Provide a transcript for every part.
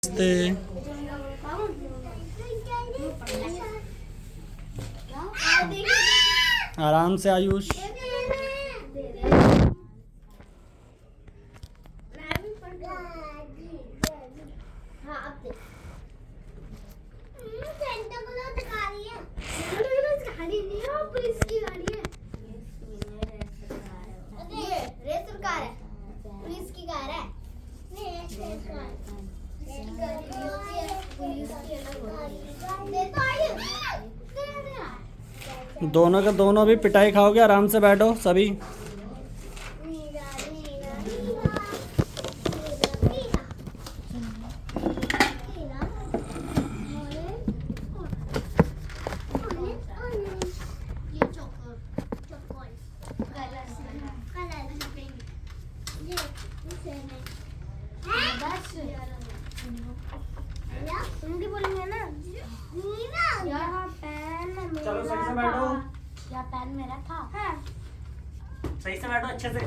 नमस्ते। आराम से आयुष। दोनों के दोनों भी पिटाई खाओगे। आराम से बैठो सभी। हिंदी बोलेंगे ना। यहाँ पेन चलो सही से बैठो। यहाँ पेन मेरा था। हाँ। सही से बैठो अच्छे से।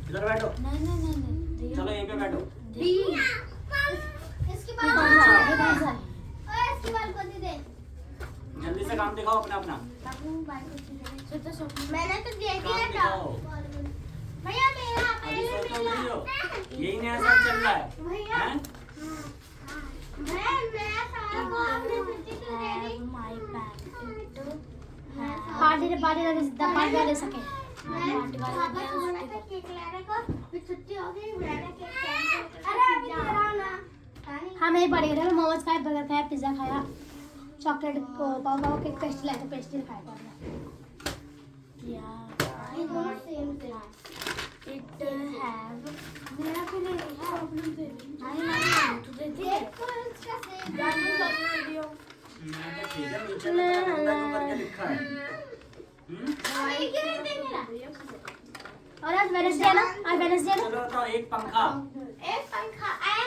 इधर बैठो। नहीं। चलो यहीं पे बैठो। इसकी बाल को दे। जल्दी से काम दिखाओ अपना अपना। मैंने तो दे काम दिया था। दिखाओ। भैया मेरा अभी पेन सोचो मेरा। नहीं हो। यही नया साल चल रहा है। भैया हैं? मैं सारा को आपने छुट्टी तो दे दी। पार्टी वाले सके। पापा को बोला था केक लाने को, फिर छुट्टी हो गई, मैंने केक कैंसिल। अरे अभी कराओ ना। हाँ नहीं पड़ेगा। मोमोज खाए, बर्गर खाया, पिज्जा खाया, चॉकलेट को पापा केक पेस्ट्री लाया था, पेस्ट्री खाया ये दोनों सेम थे। मेरा भी नहीं प्रॉब्लम दे तू दे दी देखो इसका सेम। मैं तो ठीक है, नीचे में तेरा नंबर ऊपर क्या लिखा है? भाई क्या रहते मेरा? और आज वेडनेसडे है ना। आज वेडनेसडे है ना। चलो तो एक पंखा, एक पंखा है।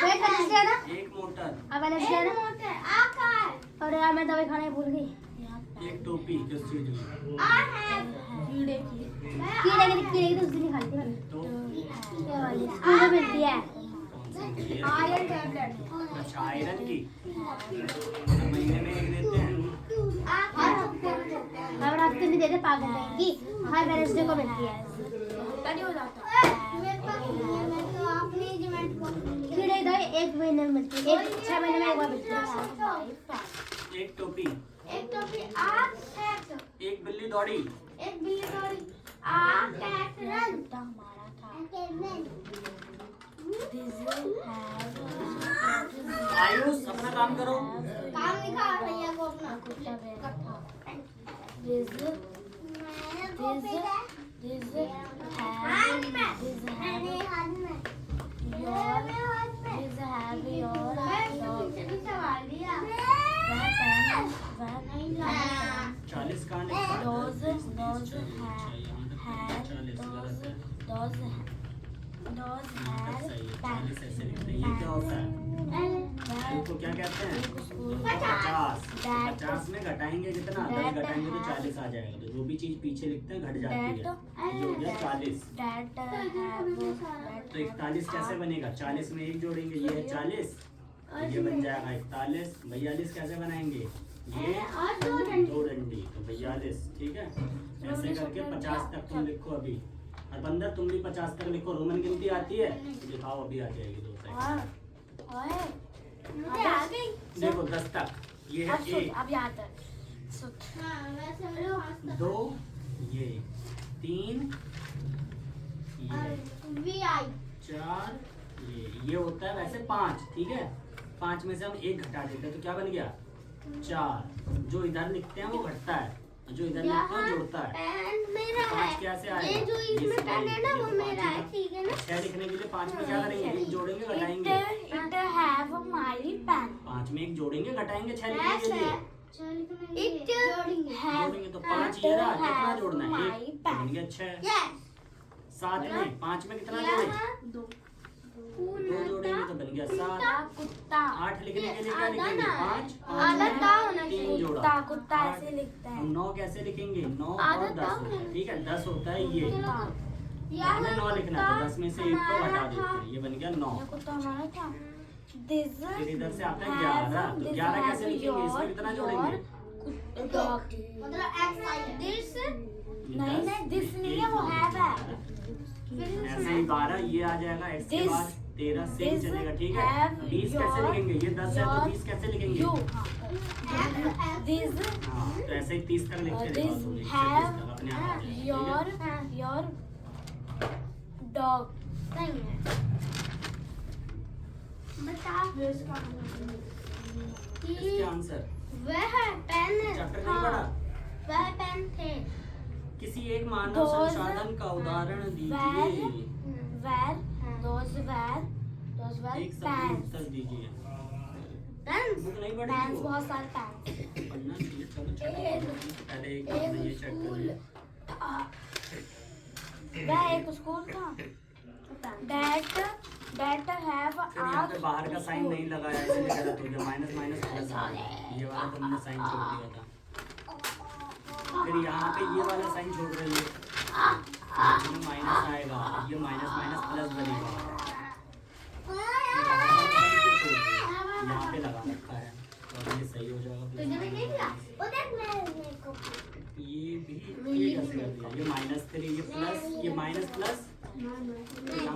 वेट वेडनेसडे है ना। एक मोटर, आज वेडनेसडे है एक ना। मोटर आ कहाँ है? और यार मैं दवाई खाने भूल गई। एक टोपी। किस चीज की? आ है कीड़े की तो उस दिन ही खाई थी मैंने। तो ये वाली स्कूल में मिलती है। ये आयरन टैबलेट। अच्छा आयरन की महीने में एक देते हैं। और हफ्ते में देते पागल रहेगी। हर वेडनेसडे को मिलती है। मेरे पास नहीं है, मैं तो अपनी जिमेंट को। कीड़े दवाई एक महीने में मिलती है। एक 6 महीने में एक बार मिलती है। एक टोपी, एक टोपी आ कैट। एक बिल्ली दौड़ी। एक बिल्ली दौड़ी आ कैट रन। हमारा था। आयुष अपना काम करो। काम लिखा भैया को अपना। मैंने कॉपी है। हाथ में। मैंने हाथ में। मेरे हाथ में। मैं पीछे सवाल दिया। नहीं लाया। 40 कहाँ लिखा है? 40 ऐसे लिखते हैं। ये क्या होता है? इनको क्या कहते हैं? 50 में घटाएंगे कितना? 10 घटाएंगे तो 40 आ जाएगा। तो जो भी चीज पीछे लिखते हैं घट जाती है। ये हो गया 40। तो 41 कैसे बनेगा? 40 में एक जोड़ेंगे, ये है 40, ये बन जाएगा 41। 42 कैसे बनाएंगे? ये और दो दो डंडी, तो 42। ठीक है, ऐसे करके 50 तक तुम लिखो अभी। और बंदर तुम भी 50 तक लिखो। रोमन गिनती आती है? दिखाओ, अभी आ जाएगी 2 सेकंड। मुझे आ गई। देखो 10 तक। ये है 1, अब याद है। हाँ वैसे मेरे हाथ तक। 2, ये 3, ये वी आई। 4, ये होता है वैसे 5। ठीक है, 5 में से हम 1 घटा देते हैं तो क्या बन गया? 4। जो इधर लिखते हैं वो घटता है, जो इधर लिखते हैं वो जोड़ता है। पेन मेरा 5 है। कैसे आएगा? ये जो इसमें पेन है ना वो मेरा है, ठीक है ना? 6 लिखने के लिए 5 में क्या करेंगे? 1 जोड़ेंगे घटाएंगे। 5 में 1 जोड़ेंगे घटाएंगे 6 लिखने के लिए। जोड़ेंगे तो 5 ये रहा। कितना जोड़ना है? 1 बन गया 6। 7 में 5 में कितना जोड़ेंगे? 2 जोड़ेंगे तो बन गया 7। 8 लिखने के लिए क्या लिखेंगे? 5 में 3 जोड़ा। कुत्ता ऐसे लिखता है। 9 कैसे लिखेंगे? 9 और आधा 10 होता है। ठीक है, 10 होता है ये। हमें 9 लिखना था, 10 में से 1 को हटा देते हैं, ये बन गया 9। कुत्ता हमारा था। This फिर इधर से आता है 11, तो 11 कैसे लिखेंगे, इसमें कितना जोड़ेंगे? dog मतलब this नहीं this नहीं है, वो have है। ऐसे ही 12 ये आ जाएगा, x के बाद 13 सेम चलेगा, ठीक है। 20 कैसे लिखेंगे, ये 10 है तो 20 कैसे लिखेंगे? This हाँ, तो ऐसे ही 30 तक लिखते this रहोगे, have अपने आप आ जाएगा, ठीक your dog नहीं है। बता इसके आंसर वह पेन चैप्टर नहीं पढ़ा। वह पेन थे। किसी एक मानव संसाधन का उदाहरण दीजिए। those were एक सही pens उत्तर दीजिए। pens बुक नहीं पढ़ी pens थी वो? बहुत सारे pens पढ़ना चाहिए, चलो चलो पहले एक अपने ये चेक कर ले। वह एक स्कूल था। that have फिर यहाँ पे बाहर का साइन नहीं लगाया, इसलिए गलत हो गया, माइनस माइनस प्लस आ गया, ये वाला तुमने साइन छोड़ दिया था। फिर यहाँ पे ये वाला साइन छोड़ रहे हो, माइनस आएगा, ये माइनस माइनस प्लस बनेगा, यहाँ पे लगा रखा है और ये सही हो जाएगा। ये भी ये कैसे कर दिया, ये -3, ये प्लस, ये माइनस प्लस, यहाँ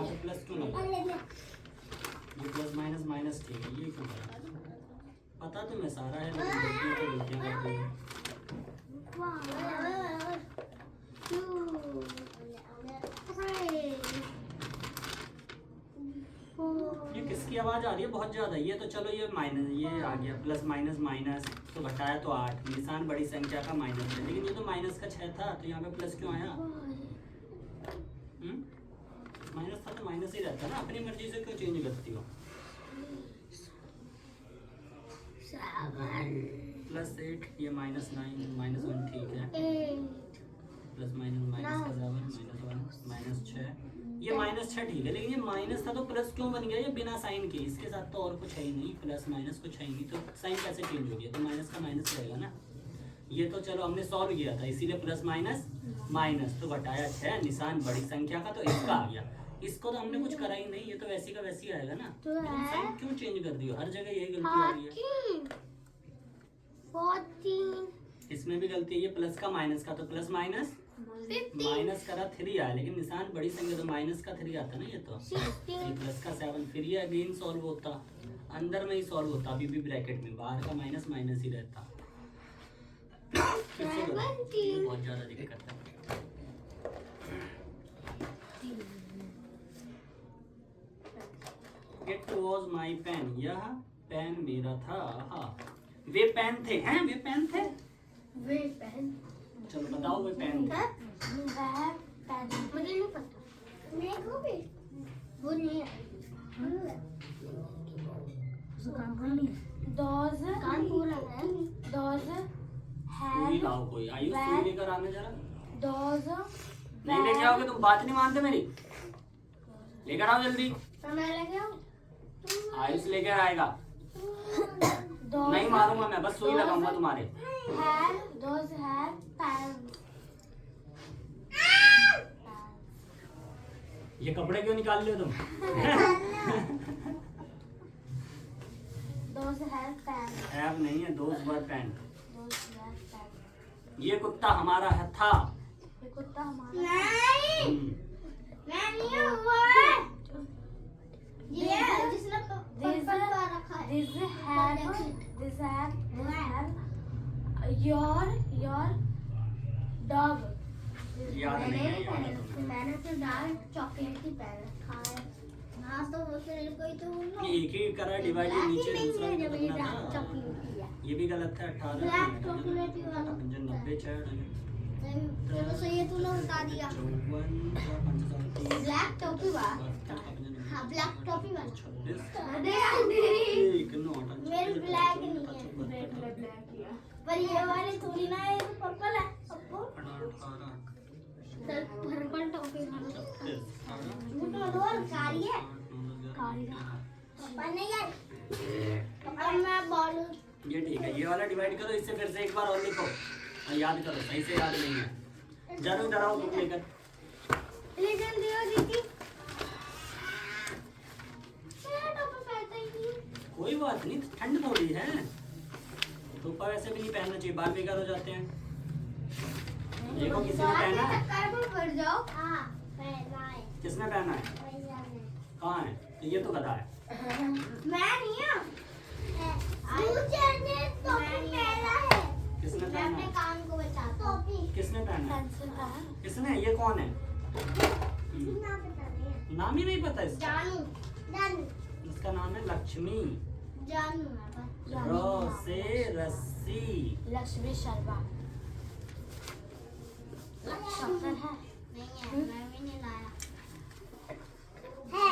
पे प्लस क्यों लगा, ये प्लस माइनस माइनस, ठीक है, ये क्यों लगा, पता तुम्हें सारा है लेकिन गलतियाँ करते हो। ये किसकी आवाज आ रही है बहुत ज्यादा, ये तो चलो ये माइनस, ये आ गया प्लस माइनस माइनस, तो घटाया तो 8, निशान बड़ी संख्या का माइनस है, लेकिन ये तो माइनस का 6 था, तो यहाँ पे प्लस क्यों आया? माइनस था तो माइनस ही रहता है ना, अपनी मर्जी से क्यों चेंज करती हो? +8, ये -9 -1, ठीक है, प्लस माइनस माइनस का बराबर -1 -6, ये -6 ठीक है, लेकिन ये माइनस था तो प्लस क्यों बन गया? ये बिना साइन के, इसके साथ तो और कुछ है ही नहीं, प्लस माइनस कुछ है ही नहीं, तो साइन कैसे चेंज हो गया? तो माइनस का माइनस रहेगा ना। ये तो चलो हमने सॉल्व किया था, इसीलिए प्लस माइनस माइनस, तो घटाया 6, निशान बड़ी संख्या का, तो इसका आ गया। इसको तो हमने कुछ करा ही नहीं, ये तो वैसी का वैसी आएगा ना, तो साइन क्यों चेंज कर दियो? हर जगह यही गलती आ रही है। 14 इसमें भी गलती है, ये प्लस का माइनस का, तो प्लस माइनस माइनस करा 3 आया, लेकिन निशान बड़ी संख्या तो माइनस का 3 आता ना, ये तो ये प्लस का 7, फिर ये अगेन सॉल्व होता, अंदर में ही सॉल्व होता, अभी भी ब्रैकेट में, बाहर का माइनस माइनस ही रहता। बहुत ज्यादा दिक्कत है। It was my pen, यह पेन मेरा था। हाँ, वे पेन थे, हैं वे पेन थे, वे पेन, चलो बताओ वे पेन थे। मुझे नहीं पता, मेरे को भी वो नहीं है। सुई लाओ कोई, आयुष सुई लेकर आना जरा। नहीं लेके आओगे तुम, बात नहीं मानते मेरी, लेकर आओ जल्दी। मैं लेके आऊं? आयुष लेकर आएगा। नहीं मारूंगा मैं, बस सुई लगाऊंगा तुम्हारे। ये कपड़े क्यों निकाल रहे हो तुम? हैव नहीं है, दोस्त वर पेन। ये कुत्ता हमारा है था। ये कुत्ता हमारा हम्म, मैं नहीं हूँ वो ये जिसने पर्पल का रखा है। This have your dog। याद नहीं है, याद है तुम्हें। मैंने तो डार्क चॉकलेट ही पहन रखा है। हाँ तो वो फिर कोई तो ये एक ही करा डिवाइड, नीचे दूसरा भी तो करना था। चॉकलेट है। ये भी गलत है, 18 ब्लैक चॉकलेट ही वाला। 90 चलो सही है, तूने बता दिया। ब्लैक टोपी वाला। हाँ ब्लैक टोपी वाला। मेरे ब्लैक नहीं है, पर ये वाले थोड़ी ना है, पर्पल है। पर्पल टोपी वाला कारी है, कारी पर नहीं यार। अब मैं बोलूं, ये ठीक है, ये वाला डिवाइड करो, इससे फिर से एक बार और लिखो और याद करो, सही से याद नहीं है। जरूर डराओ बुक लेकर। ले जल्दी हो दीदी। मेरा टोपी पहनता ही नहीं। कोई बात नहीं, ठंड थोड़ी है, टोपा वैसे भी नहीं पहनना चाहिए, बाल बेकार हो जाते हैं। देखो किसी ने पहना है? पड़ जाओ। हाँ पहना है। किसने पहना है? कहाँ है? ये तो गधा है। मैं नहीं हूँ। मुझे ने टोपी पहना है। किसने मैं पहना अपने है? कान को बचाता हूँ। किसने पहना है? पेंसिल का है। किसने? ये कौन है? ना पता नहीं। नाम ही नहीं पता इसका। जानू। जानू। इसका नाम है लक्ष्मी। जानू है बस। र से रस्सी। लक्ष्मी शर्मा। चॉकलेट है। नहीं है, मैं भी नहीं लाया। है।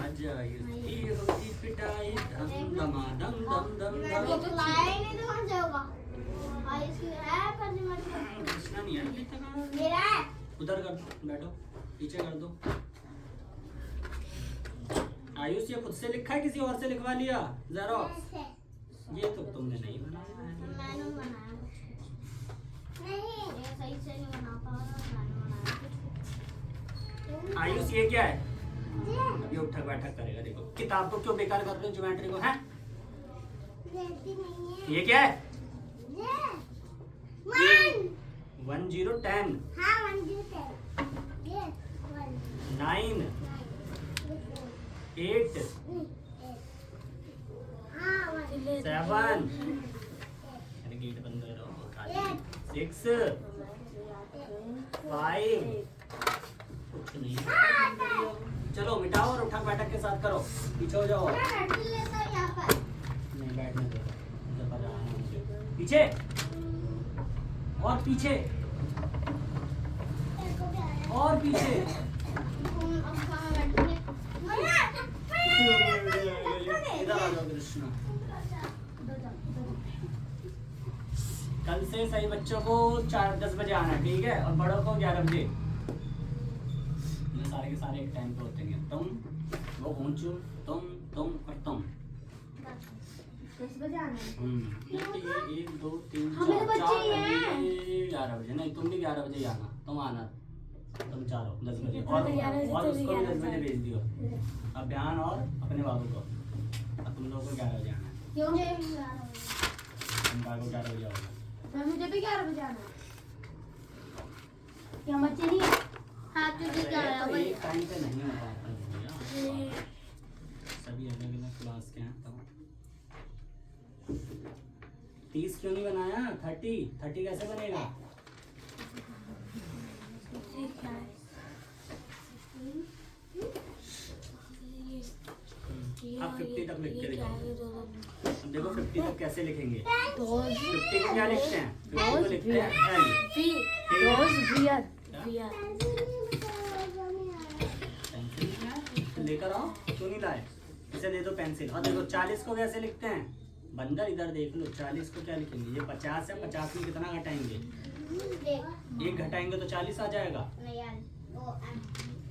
आजा ये होती पिटाई धम धमा धम धम धम मैं धम। तो लाया ही नहीं तो कहाँ से होगा? और इसकी है पर नहीं मत। कृष्णा नहीं है ना कितना का? मेरा है। उधर कर दो, बैठो, पीछे कर दो। आयुष ये खुद से लिखा है किसी और से लिखवा लिया? जेरोक्स। ये तो तुमने नहीं बनाया है। मैंने बनाया। नहीं ये सही से नहीं बना पा रहा, मैंने बनाया। आयुष ये क्या है? अभी उठक बैठक करेगा। देखो किताब को क्यों बेकार कर रहे हो, ज्योमेट्री को? है देती नहीं है। ये क्या है? ये 1 1 0 10 हाँ 1 0 10 ये 1 9 9 8 हाँ 1 7 अरे गेट बंद करो। 6 5 कुछ नहीं। चलो मिटाओ और उठक बैठक के साथ करो। पीछे हो जाओ। नहीं बैठने दो, मुझे पता है मुझे। पीछे और पीछे और पीछे। इधर आ जाओ कृष्णा। कल से सही बच्चों को 4-10 बजे आना है, ठीक है? और बड़ों को 11 बजे। ये सारे के सारे एक टाइम पे होते हैं। तुम वो ऊंचू, तुम और तुम। 10 बजे आना है। 1 2 3 हमें तो 4 बच्चे ही हैं। 11 बजे। नहीं तुम भी 11 बजे ही आना। तुम आना, तुम चारों 10 बजे। तो 11 बजे और तो उसको भी 10 बजे 11 भेज दियो, अभियान और अपने बाबू को। और तुम लोगों को 11 बजे आना है। क्यों? तुम बाबू 11 बजे आओगे। मुझे भी 11 बजे आना है। क्या बच्चे नहीं है? हाँ तुझे क्या है तो भाई? एक टाइम पे नहीं हो पाता है भैया, सभी अलग अलग क्लास के हैं। तो 30 क्यों नहीं बनाया? 30 कैसे बनेगा? आप 50 तक लिख के दिखाओ। अब देखो 50 तक कैसे लिखेंगे? 50 को क्या लिखते हैं? 50 को लिखते हैं L। पेंसिल लेकर आओ, क्यों नहीं लाए? इसे दे दो पेंसिल। और देखो 40 को कैसे लिखते हैं? बंदर इधर देख लो, 40 को क्या लिखेंगे? ये 50 है, 50 में कितना घटाएंगे? 1 घटाएंगे तो 40 आ जाएगा।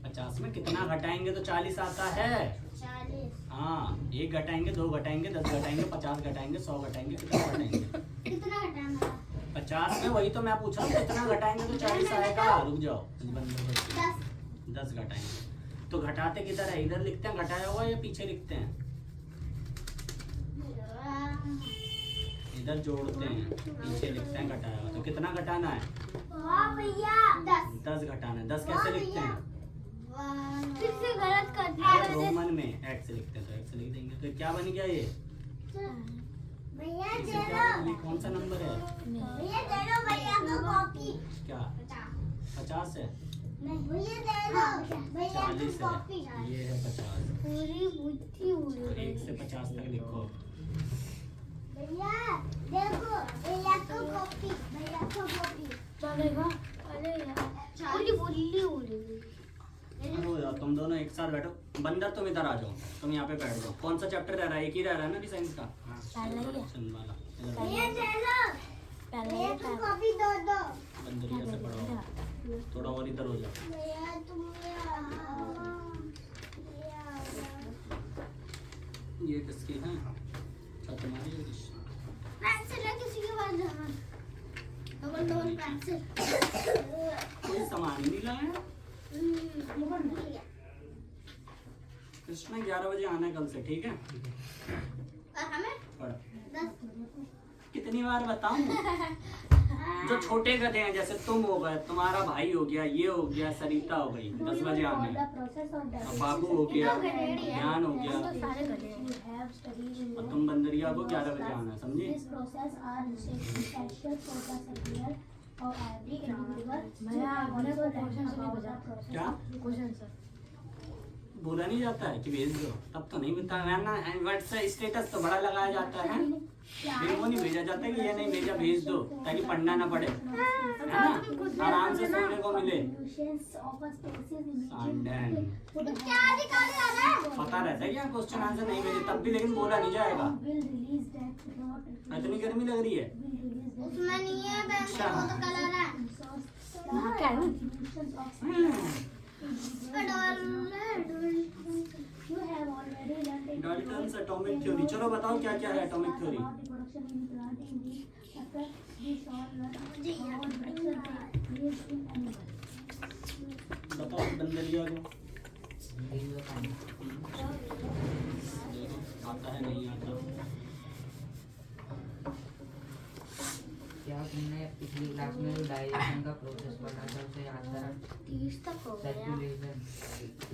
50 में कितना घटाएंगे तो 40 आता है? 40 हाँ, 1 घटाएंगे, 2 घटाएंगे, 10 घटाएंगे, 50 घटाएंगे, 100 घटाएंगे, कितना घटाएंगे? कितना घटाना? 50 में वही तो मैं पूछ रहा हूँ, कितना घटाएंगे तो 40 आएगा? रुक जाओ, 10 घटाएंगे तो घटाते किधर है? इधर लिखते हैं घटाया हुआ या पीछे लिखते हैं? इधर जोड़ते हैं, पीछे लिखते हैं घटाया हुआ। तो कितना घटाना है? भैया 10 घटाना है। 10 कैसे लिखते हैं? फिर से गलत कर दिया। रोमन में एक्स लिखते हैं, तो एक्स लिख देंगे। तो क्या बन गया ये? भैया इससे दे क्या- दो। ये कौन सा नंबर है? भैया दे दो भैया को कॉपी। क्या 50 है? नहीं भैया दे दो। भैया को 40 कॉपी। है, ये है 50। पूरी बुद्धि तो 1 से 50 तक लिखो। भैया देखो भैया को कॉपी। भैया को कॉपी। चलेगा? अरे यार बोली बोली बोली। हो जाओ, तुम दोनों एक साथ बैठो। बंदर तुम इधर आ जाओ, तुम यहाँ पे बैठ जाओ। कौन सा चैप्टर रह रहा है? एक ही रह रहा है ना अभी साइंस का? पहला ही है। इंट्रोडक्शन वाला। इधर भैया दे दो। पहले भैया ही को कॉपी दो दो। बंदरिया से पढ़ो, थोड़ा और इधर हो जाओ। भैया तुम ये किसकी है? अच्छा तुम्हारी है? पेंसिल है किसी के पास? Double pencil. कोई सामान ही नहीं लाया। कृष्णा 11 बजे आना है कल से, ठीक है? और हमें पढ़। 10 कितनी बार बताऊं? जो छोटे गधे हैं जैसे तुम हो गए, तुम्हारा भाई हो गया, ये हो गया, सरिता हो गई 10 बजे आना है। अब बाबू हो गया, ज्ञान हो गया, और तुम बंदरिया को 11 बजे आना है, समझे? क्या बोला नहीं जाता है कि भेज दो, तब तो नहीं बताया ना। व्हाट्सएप स्टेटस तो बड़ा लगाया जाता है, फिर वो नहीं भेजा जाता कि ये नहीं भेजा, भेज दो, ताकि पढ़ना ना पड़े, है ना? आराम से सोने को मिले। पता रहता है क्या क्वेश्चन आंसर नहीं भेजे तब भी, लेकिन बोला नहीं जाएगा। इतनी गर्मी लग रही है? उसमें नहीं है बैंक, वो तो कलर है। डाल्टन्स एटॉमिक थ्योरी, चलो बताओ क्या क्या है एटॉमिक थ्योरी? बताओ बंदरिया को। आता है नहीं आता? क्या तुमने पिछली क्लास में जो डाइजेशन का प्रोसेस पढ़ा था उसे याद करा? 30 तक हो गया। सर्कुलेशन,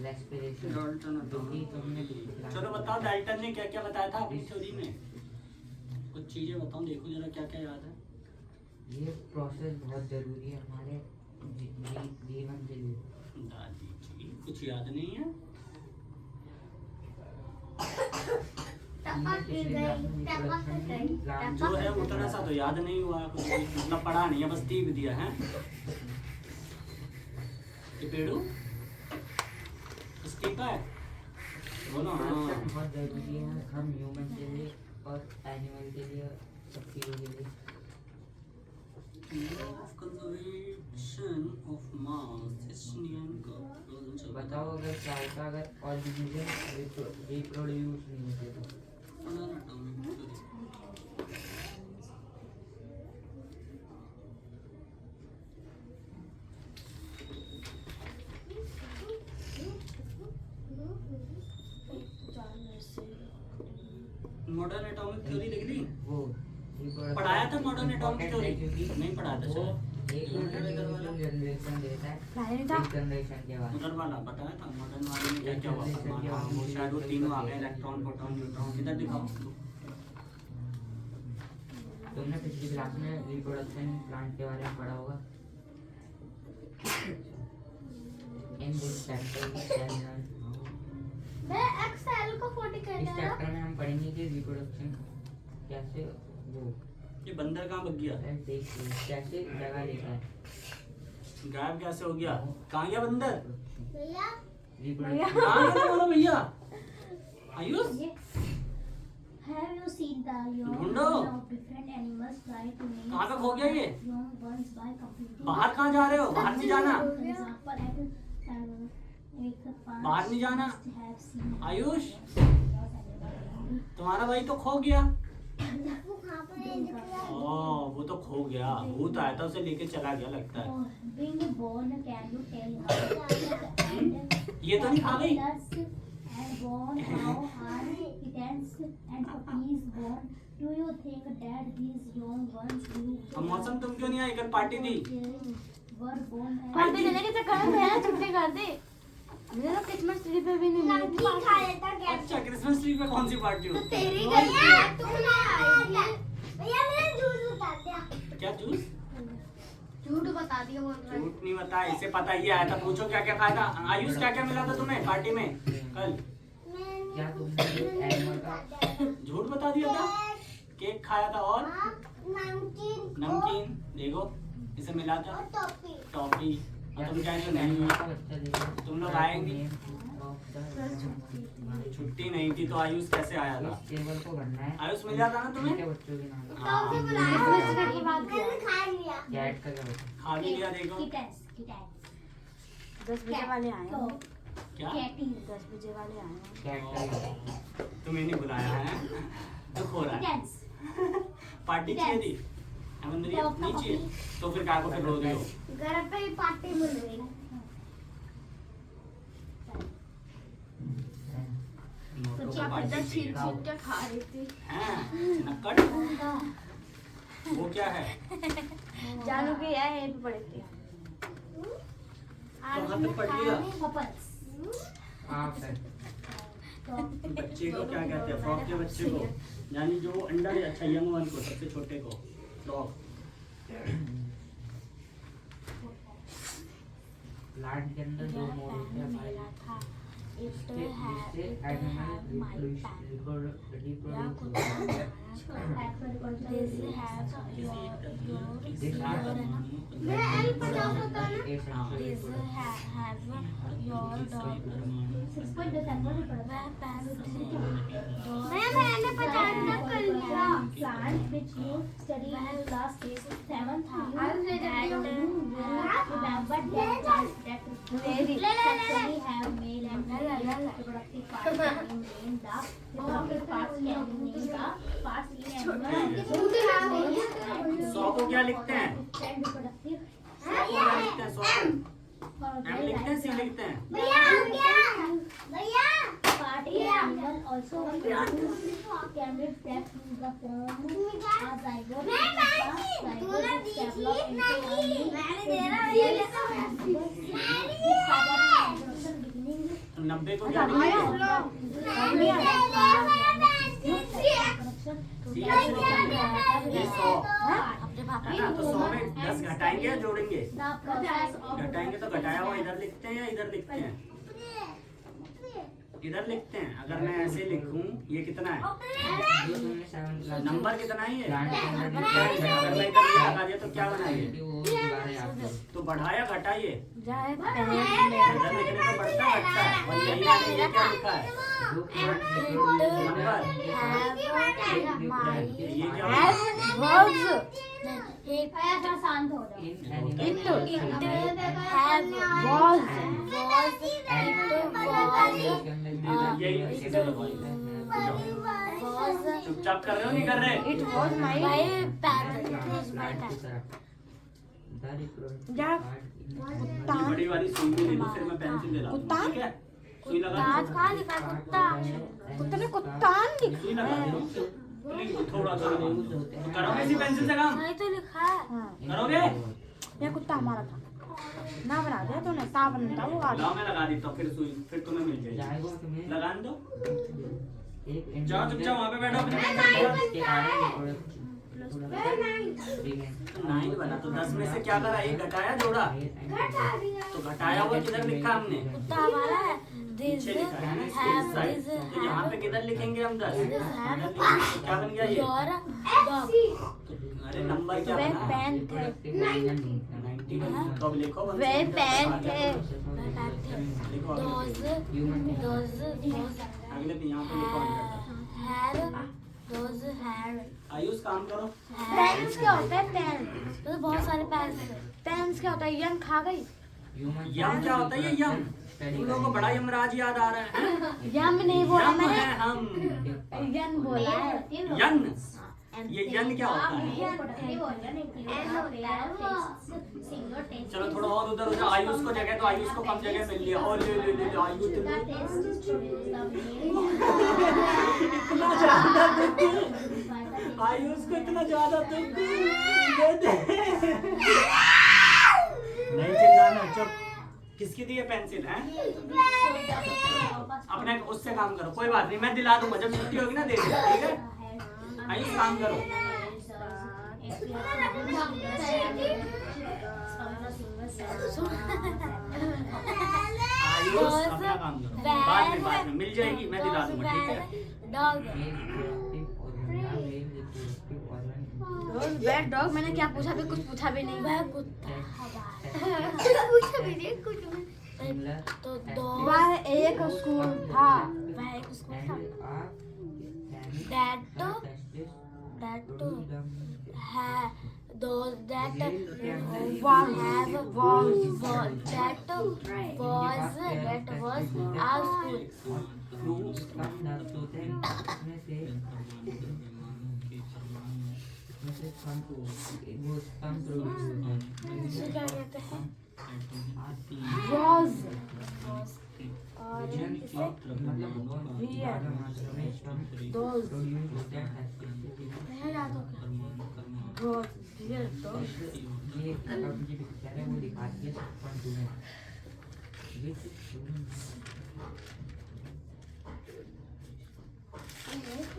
रेस्पिरेशन, डाल्टन जो कि तुमने पिछली क्लास चलो बताओ डाल्टन ने क्या क्या बताया था अपनी थ्योरी में? कुछ चीजें बताओ, देखो जरा क्या क्या याद है। ये प्रोसेस बहुत जरूरी है हमारे जीवन के लिए। दादी जी कुछ याद नहीं है? जो है उतना सा तो याद नहीं हुआ, कुछ मतलब पढ़ा नहीं है, बस टीप दिया है। ये पेड़ू स्टीपा है, बोलो। हाँ बहुत जरूरी है हम ह्यूमन के लिए और एनिमल के लिए, सब चीज़ों के लिए। कंजर्वेशन ऑफ मास बताओ अगर क्या होता अगर ऑर्गेनिज्म रिप्रोड्यूस नहीं होते तो? मॉडर्न एटॉमिक थ्योरी लिख ली? वो पढ़ाया था मॉडर्न एटॉमिक थ्योरी? नहीं पढ़ाया था शायद। एक जनरेशन देता है, एक जनरेशन के बाद उधर वाला बताया था मॉडर्न वाले में क्या क्या हुआ परमाणु। हाँ, वो शायद वो तीनों आ गए, इलेक्ट्रॉन, प्रोटॉन, न्यूट्रॉन। इधर दिखाओ। तुमने पिछली क्लास में रिप्रोडक्शन प्लांट के बारे में पढ़ा होगा। इन दिस चैप्टर मैं एक्सेल को 40 कर इस रहा चैप्टर में हम पढ़ेंगे कि रिप्रोडक्शन कैसे वो ये बंदर कहाँ भाग गया? कैसे जगह लेता है, गायब कैसे हो गया? कहाँ गया बंदर? भैया रिप्रोडक्शन। कहाँ गया बोलो भैया? Ayush Have you seen the young ढूंढो। of different animals try to make कहाँ का खो गया ये? young ones by competing? बाहर कहाँ जा रहे हो? बाहर नहीं जाना। For example, एक बाहर नहीं जाना। have seen आयुष तुम्हारा भाई तो खो गया। वो कहाँ पर है दिख रहा है? ओह वो तो खो गया, भूत आया था उसे लेके चला गया लगता है। being born, can you tell how ये तो नहीं खा गई? and born how are kittens and puppies born? Do you think that these young ones अब मौसम तुम क्यों नहीं आई? कल पार्टी थी। were born पार्टी देने के चक्कर में मेरा छुट्टी कर दी। मुझे तो क्रिसमस ट्री पे भी नहीं मिली थी। खा लेता क्या? अच्छा क्रिसमस ट्री पे कौन सी पार्टी तो होती तेरी है? गई है, तू ना आई थी। भैया मैंने झूठ बता दिया। क्या जूस? झूठ बता दिया बोल रहा है। झूठ नहीं बता, इसे पता ही आया था। पूछो क्या क्या खाया था? आयुष क्या क्या मिला था तुम्हें पार्टी में कल? क्या तुमने एनिमल का झूठ बता दिया था। केक खाया था और नमकीन नमकीन, देखो इसे मिला था और टॉफी। टॉफी। और तुम क्या तो नहीं हुई? तुम लोग आएंगे। छुट्टी नहीं थी तो आयुष कैसे आया था? टेबल को भरना है। आयुष मिल जाता ना तुम्हें? ठीक है, बच्चों के नाम हाँ, टॉफी बुलाया की बात मैंने खा लिया। कैट का क्या बता? खा भी लिया। देखो kittens 10 बजे वाले आए हैं। क्या 10 बजे वाले आए हैं। कैट का क्या बता? तुम्हें नहीं बुलाया है? दुख हो रहा है। kittens पार्टी चाहिए थी। हेमंत ये नहीं चाहिए तो फिर क्या को फिर रो रही हो? घर पे ही पार्टी मिल रही है। नोटों को पार्टी छीन के खा रही थी। हैं नक्कड़ वो क्या है? जानू के यहाँ यहीं पे पड़े थे। तो हाथ में पड़ लिया। Puppets. आप है बच्चे को क्या कहते हैं? फ्रॉक के बच्चे को, यानी जो अंडर है, अच्छा यंग वन को, सबसे छोटे को फ्रॉक। प्लांट के अंदर दो मोड होते हैं हमारे जिससे एनिमल मैंने 50 तक कर लिया। Plant which you study in class 7th, you remember that sexually have male and female reproductive parts can name the reproductive parts can name the parts in animal 100 को क्या लिखते हैं? and reproductive 100 को क्या लिखते हैं? 100 एम लिखते हैं, सी लिखते हैं? भैया part in animal also can be flexed in the form as zygote develop beginning 90 को क्या लिखेंगे? सी एच लिखेंगे। ये 100 है ना, तो 100 में 10 घटाएंगे या जोड़ेंगे? the process of घटाएंगे तो घटाया हुआ इधर लिखते हैं या इधर लिखते हैं? इधर लिखते हैं। अगर मैं ऐसे लिखूं, ये कितना है? जो तुमने 7 क्लास नंबर कितना है ये? प्लांट के अंदर अगर मैं इधर ये लगा दिया तो क्या बनाइए? वो दोबारा याद करो तो बढ़ाया घटाइए? जाए इधर लिखने में बढ़ता है घटता है। और यही वाले ये क्या लिखा है? जो प्लांट नंबर। ये क्या होता है? ऐसा शांत हो जाओ यही इसी से लगवाइए। चुपचाप कर रहे हो नहीं कर रहे? ये बड़ी वाली सुई भी ले लो, फिर मैं पेंसिल दे रहा हूँ, ठीक है? सुई लगा दो। सुई लगा दो। प्लीज थोड़ा सा तो करोगे इसी पेंसिल से काम? करोगे? ये कुत्ता हमारा था ना, बना दिया तूने, ता बनता वो आज। लाओ मैं लगा देता हूँ, फिर सुई फिर तुम्हें मिल जाएगी। जाएगा तुम्हें लगा दो। एक जाओ चुपचाप वहाँ पे बैठो अपने पेंसिल के कारण तो 9 बना, तो 10 में से क्या करा? एक घटाया जोड़ा? तो घटाया हुआ किधर लिखा हमने? पीछे लिखा है ना, इसके साइड। तो यहाँ पे किधर लिखेंगे हम 10? क्या बन गया ये? अरे नंबर क्या बना? 90। तो अब लिखो लिखो अगले पे यहाँ पे लिखो। आयुष काम करो। पेन्स क्या होता है? पेन तो बहुत सारे पेन्स क्या होता है? यम खा गई। यम क्या होता है? ये यम तुम लोगों को बड़ा यमराज याद आ रहा है? यम नहीं बोला यम मैंने, है हम। यन बोला है। यन, ये यन क्या होता है? चलो थोड़ा और उधर हो जाओ। आयुष को जगह तो आयुष को कम जगह मिल लिया। और ले ले ले आयुष इतना ज्यादा आयुष को इतना ज्यादा नहीं चिल्लाना, चुप। किसकी दी है पेंसिल है? अपने उससे काम करो, कोई बात नहीं, मैं दिला दूंगा जब छुट्टी होगी ना, दे देगा, ठीक है? आयुष काम करो। आयुष अपना काम करो, बाद में मिल जाएगी, मैं दिला दूंगा, ठीक है? Bad dog. मैंने क्या पूछा भी? कुछ पूछा भी नहीं। वह कुत्ता तो दो वह एक स्कूल था। वह एक स्कूल था। That have those that was our school. जैसे कम वो कम इसे क्या कहते हैं? तीन रॉज। और इसे मतलब वियर। दोज। नहीं याद होगा। Rows, wear, those. ये अब ये पिक्चर है वो दिखाती है 6.2 में।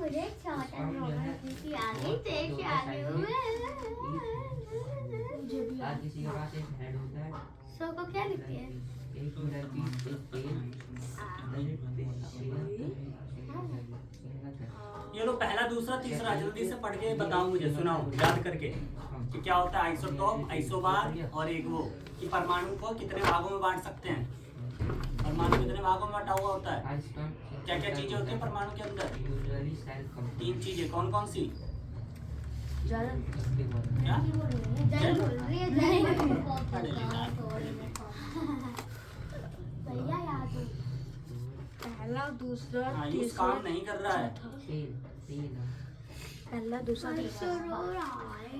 मुझे छोटा रोटी आगे देख आगे आज किसी के पास एक हेड होता है, सो को क्या लिखती है? एक लड़की एक पेन, ये लो पहला दूसरा तीसरा जल्दी से पढ़ के बताओ मुझे, सुनाओ याद करके कि क्या होता है आइसोटोप, आइसोबार और एक वो कि परमाणु को कितने भागों में बांट सकते हैं। परमाणु कितने भागों में बांटा हुआ होता है? क्या क्या चीजें होती है परमाणु के अंदर? यूजुअली सेल तीन चीजें कौन कौन सी? जल। क्या? जल बोल रही है जल भैया याद हो पहला दूसरा आयुष तीसरा काम नहीं कर रहा है। पहला दूसरा तीसरा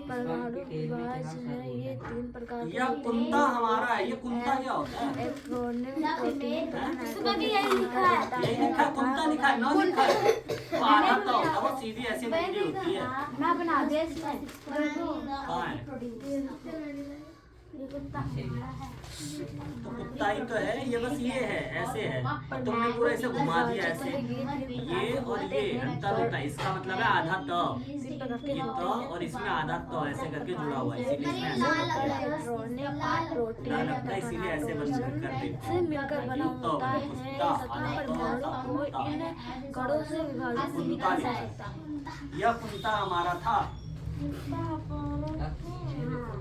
परमाणु विभाजन है। ये तीन प्रकार के यह होते कुंता हैं। हमारा है। ये कुंता क्या होता है? इलेक्ट्रॉनिक प्रोटीन इसमें भी यही लिखा है। यही लिखा है, कुंता लिखा है, नौ लिखा है। वो आधा तो होता है, वो सीधी ऐसी मुंडी होती है। ना बना दे इसमें। कहाँ है? ये कुत्ता तो कुत्ता ही तो है, ये बस ये है, ऐसे है। और तुमने पूरा इसे घुमा दिया ऐसे। ये और ये अंतर होता है, इसका मतलब है आधा त। ये त और इसमें आधा त ऐसे करके जुड़ा हुआ है, इसीलिए इसमें ऐसे इलेक्ट्रॉनिक प्रोटीन ना लगता है, इसीलिए ऐसे बस कर देते से मिलकर बना होता है तथा परमाणु को इन कणों से विभाजित नहीं कर सकता। यह कुंता हमारा था।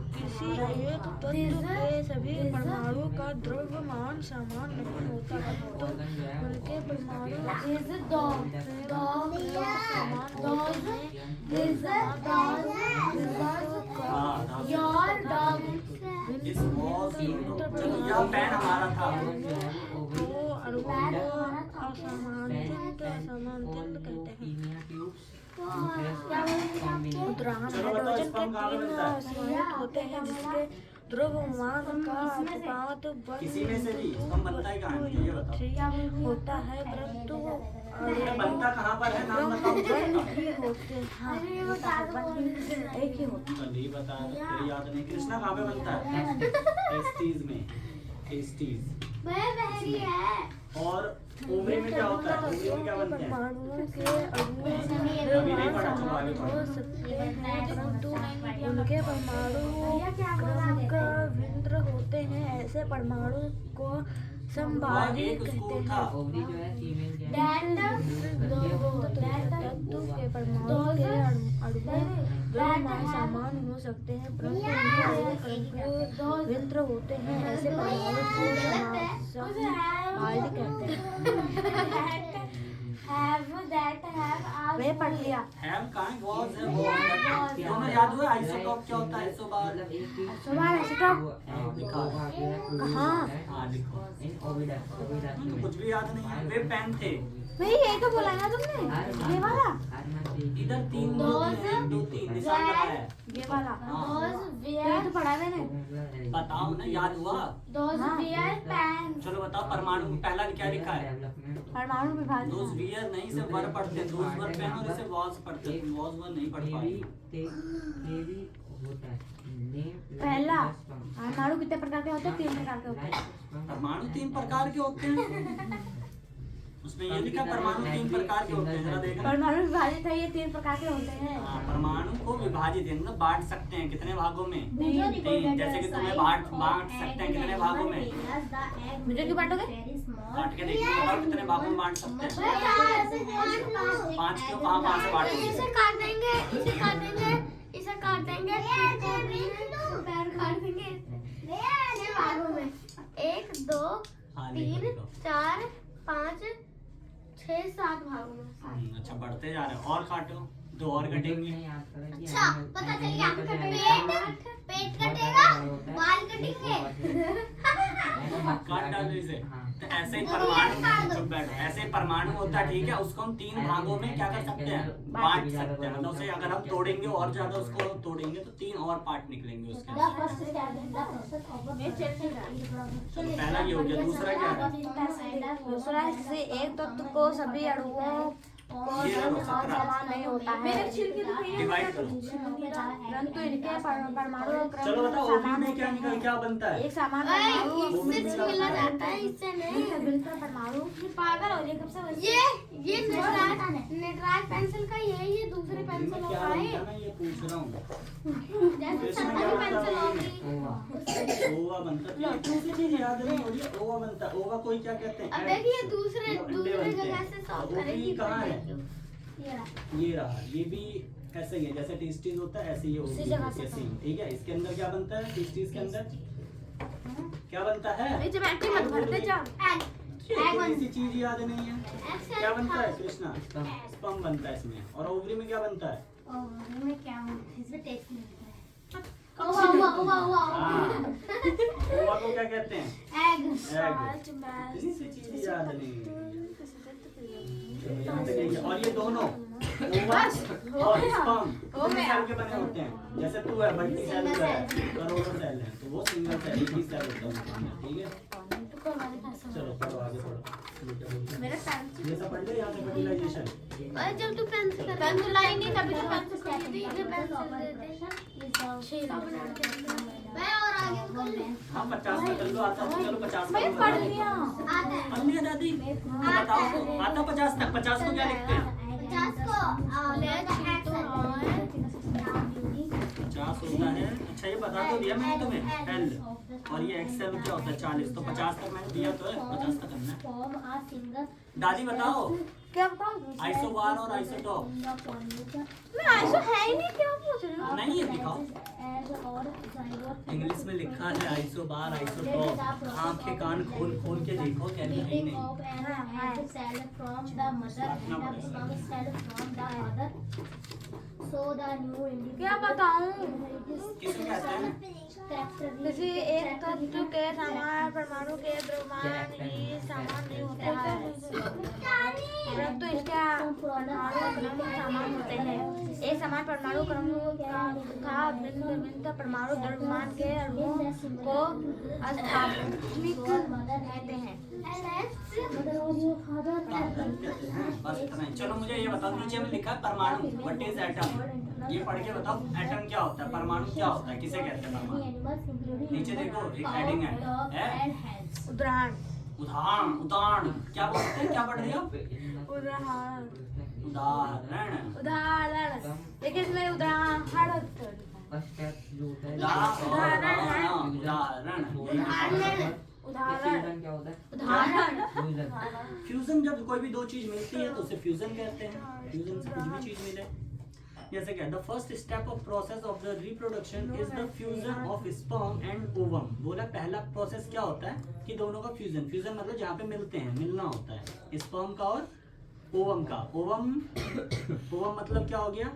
किसी एक तत्व के सभी परमाणु का द्रव्यमान समान नहीं होता, तो उनके परमाणु इस वॉल चलो यह पेन हमारा था। अणुओं को असमांतर कहते हैं। चलो बताओ इस पर कहाँ पे बनता है? संयुक्त होते हैं जिसके द्रव्यमान का अनुपात किसी में से भी इसका बनता है कहाँ है? ये बताओ होता है, परंतु ये बनता कहाँ पर है? नाम बताओ मुझे। ही होते हैं। एक ही होता तो नहीं बता फिर याद नहीं। कृष्णा कहाँ पे बनता है? टेस्टीज में। टेस्टीज। मैं बहरी है। और ओवरी में क्या होता है? ओवरी में क्या बनते हैं? परमाणुओं के अणु अभी नहीं पढ़ा, चलो आगे हो पढ़ो। सकते हैं, परंतु उनके परमाणु क्रम का भिन्न होते हैं। ऐसे परमाणु को वह संभाजी एक कहते स्कूल हैं। था। ओवरी जो है फीमेल जो है तत्व के परमाणु के अणु द्रव्यमान समान हो सकते हैं, परंतु उनके भिन्न होते हैं। ऐसे परमाणु को संभाजी कहते हैं। मैं पढ़ लिया। हैव कहाँ है? वॉज है, वॉज। दोनों याद हुए? आइसोटोप क्या होता है? आइसोबार। मतलब एक ही सुबह आइसोटोप कहाँ? हाँ लिखो। ओविडस तो कुछ भी याद नहीं है। वे पेन थे। भाई यही तो बोला ना तुमने, ये वाला। इधर तीन दो तीन, दो तीन निशान लगाया है। ये वाला हाँ। ये तो पढ़ा मैंने। बताओ ना, याद हुआ? चलो बताओ परमाणु पहला क्या लिखा है? परमाणु विभाजन। दोज वियर नहीं, सिर्फ वर पढ़ते हैं। दोज वर पेन और इसे वॉज पढ़ते हैं। वॉज वर नहीं पढ़ पाए। पहला परमाणु कितने प्रकार के होते हैं? 3 प्रकार के होते हैं। परमाणु 3 प्रकार के होते हैं। उसमें ये लिखा परमाणु 3 प्रकार के होते हैं, जरा देखना। परमाणु विभाजित है, ये 3 प्रकार के होते हैं। हाँ, परमाणु को विभाजित है, मतलब बांट सकते हैं कितने भागों में? 3। जैसे कि तुम्हें बांट सकते हैं कितने भागों में? मुझे क्यों बांटोगे? बांट के देखिए बताओ कितने भागों में बांट सकते हैं? 5 क्यों? कहाँ से बांटेंगे? इसे काट देंगे, इसे काट देंगे, इसे काट देंगे, पैर काट देंगे। ये भागों में 1 2 हाँ, 3 लिखो। 4 5 6 7 भागों में। अच्छा बढ़ते जा रहे हैं। और काटो, 2 और कटेंगे। अच्छा पता चल गया। पेट कटेगा, बाल कटेंगे। काट डालो इसे। हाँ। तो ऐसे ही परमाणु, चुप बैठो, ऐसे ही परमाणु होता है, ठीक है, उसको हम 3 भागों में क्या कर सकते हैं, बांट सकते हैं। मतलब उसे अगर हम तोड़ेंगे और ज्यादा उसको तोड़ेंगे तो 3 और पार्ट निकलेंगे उसके। चलो पहला ये हो गया, दूसरा क्या है? दूसरा इससे एक तत्व को सभी अणुओं ये रहो, 17 समान नहीं होता है, डिवाइड करो। परंतु इनके परमाणु क्रम चलो बताओ ओवी में क्या निकल क्या बनता है? एक समान इससे मिला जाता है, इससे नहीं। मिलकर परमाणु पागल हो रही है कब से। ये नटराज पेंसिल का ये दूसरे ओवी में पेंसिल क्या का है। बनता है ना, ये पूछ रहा हूँ। जैसे इसमें सरकारी क्या पेंसिल बनता होगी। ओवा बनता है। दूसरी चीज याद नहीं हो रही है, ओवा बनता है। ओवा कोई क्या कहते हैं? अब देखिए दूसरे अंडे बनते जगह हैं। से सॉल्व ओवी करेंगे। कहाँ है? ये रहा, ये भी ऐसे ही है, जैसे टेस्टीज होता है ऐसे ही उसी ओवी जगह से ऐसे ही, ठीक है। इसके अंदर क्या बनता है? टेस्टीज के अंदर क्या बनता है? जब ऐसे मत भरते जा। ऐसी चीज याद नहीं है। क्या बनता है कृष्णा? स्पर्म बनता है इसमें। और ओवरी में क्या बनता है? हाँ, ओवा को क्या कहते हैं? एग। इसी चीज याद नहीं। चलो यहाँ तक यही है। और ये दोनों ओवा और स्पर्म कितने सेल के बने होते हैं? जैसे तू है, मल्टी सेल है, करोड़ों सेल है, तो वो सिंगल सेल, एक ही सेल होता है उसके अंदर, ठीक है। चलो पढ़ो आगे पढ़ो। ये सब पढ़ ले यहाँ से, फर्टिलाइजेशन। जब तू पेंसिल लाई नहीं तभी तो पेंसिल खरीदी। ये पेंसिल मैं और आगे कर ले। हाँ 50 का कर लो, आता है तो चलो 50 का पढ़ लिया। पढ़ लिया दादी। तो बताओ तो आता 50 तक। 50 को क्या लिखते हैं? 50 को लेट पचास होता है। अच्छा ये बता तो दिया मैंने तुम्हें, एल। और ये एक्सेल क्या होता है? 40। तो 50 तक मैंने दिया तो है, 50 तक करना है। दादी बताओ क्या बताऊं? आइसोबार और आइसोटॉप। मैं आइसो है ही नहीं, क्या पूछ रहे हो? नहीं है, दिखाओ। इंग्लिश में लिखा है आइसोबार आइसोटॉप। आँख के कान खोल खोल के देखो, कहते हैं नहीं। क्या बताऊं? किसे कहते हैं? किसी एक तत्व के समान परमाणु के द्रव्यमान ही समान नहीं होते हैं, परंतु इसके परमाणु क्रम समान होते हैं। एक समान परमाणु क्रम का भिन्न परमाणु द्रव्यमान के अणुओं को अस्थानिक कहते हैं। बस इतना ही। चलो मुझे ये बताओ, नीचे में लिखा है परमाणु, व्हाट इज एटम? ये पढ़ के बताओ एटम क्या होता है, परमाणु क्या होता है, किसे कहते हैं परमाणु? नीचे देखो एक हेडिंग है, उदाहरण। उदाहरण। उदाहरण क्या बोलते हैं? क्या पढ़ रही हो? उदाहरण। उदाहरण। उदाहरण। देखिए इसमें उदाहरण। उदाहरण। क्या होता है? उदाहरण। फ्यूजन। जब कोई भी दो चीज मिलती है तो उसे फ्यूजन कहते हैं। फ्यूजन से कुछ भी चीज मिले। जैसे क्या, the first step of process of the reproduction is the fusion of sperm and ovum. बोला पहला प्रोसेस क्या होता है कि दोनों का फ्यूजन। फ्यूजन मतलब जहाँ पे मिलते हैं, मिलना होता है, स्पर्म का और ओवम का। ओवम मतलब क्या हो गया?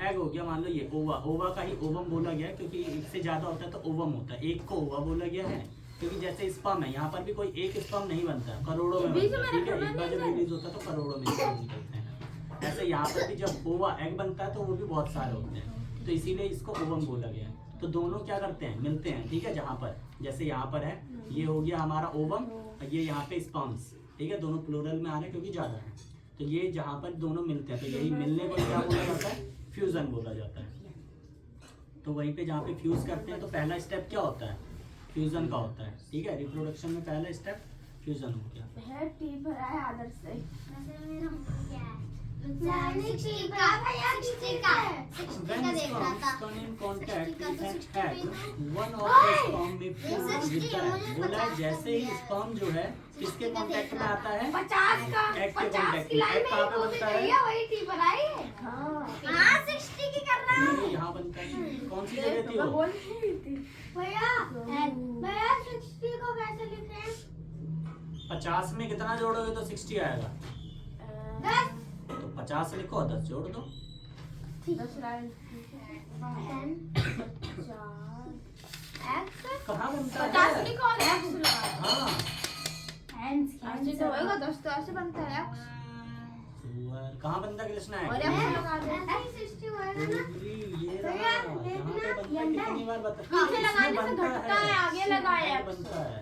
एग हो गया। मान लो ये ओवा, ओवा का ही ओवम बोला गया है क्योंकि एक से ज्यादा होता है तो ओवम होता है। एक को ओवा बोला गया है क्योंकि जैसे स्पर्म है, यहाँ पर भी कोई एक स्पर्म नहीं बनता, करोड़ों में बनता है, ठीक है। एक बार जब रिलीज होता है तो करोड़ों में स्पर्म निकलते हैं। ऐसे यहाँ पर भी जब ओवा एग बनता है तो वो भी बहुत सारे होते हैं, तो इसीलिए इसको ओवम बोला गया है। तो दोनों क्या करते हैं? मिलते हैं, ठीक है। जहाँ पर जैसे यहाँ पर है, ये हो गया हमारा ओवम और ये यहाँ पे स्पर्म्स, ठीक है। दोनों प्लूरल में आ रहे हैं क्योंकि ज्यादा है। तो ये जहाँ पर दोनों मिलते हैं तो यही मिलने को क्या बोला जाता है? फ्यूजन बोला जाता है। तो वहीं पे जहाँ पे फ्यूज करते हैं तो पहला स्टेप क्या होता है? फ्यूजन का होता है, ठीक है। रिप्रोडक्शन में पहला स्टेप फ्यूजन हो गया। When sperms come in contact with an egg, one of the sperm may fuse with the egg. बोला है जैसे ही स्पर्म जो है किसके कांटेक्ट में आता है? 50 का एग के कांटेक्ट में। एग कहाँ पे बनता है? वही थी बनाई। हाँ 60 की कर रहा है। ये यहाँ बनता है। कौन सी जगह थी वो? भैया 60 को कैसे लिख रहे हैं? 50 में कितना जोड़ोगे तो 60 आएगा? 10। तो 50 लिखो, 10 जोड़ दो। 10 कहाँ बनता है? 50 लिखो और x लगा हाँ ऐसे तो होएगा 10 तो ऐसे बनता है x सुअर कहाँ बनता है कृष्णा है? और x लगा दो ये रहा यहाँ पे बनता है कितनी बार बता पीछे इसमें लगाने से बनता घटता है आगे लगाए ये x बनता है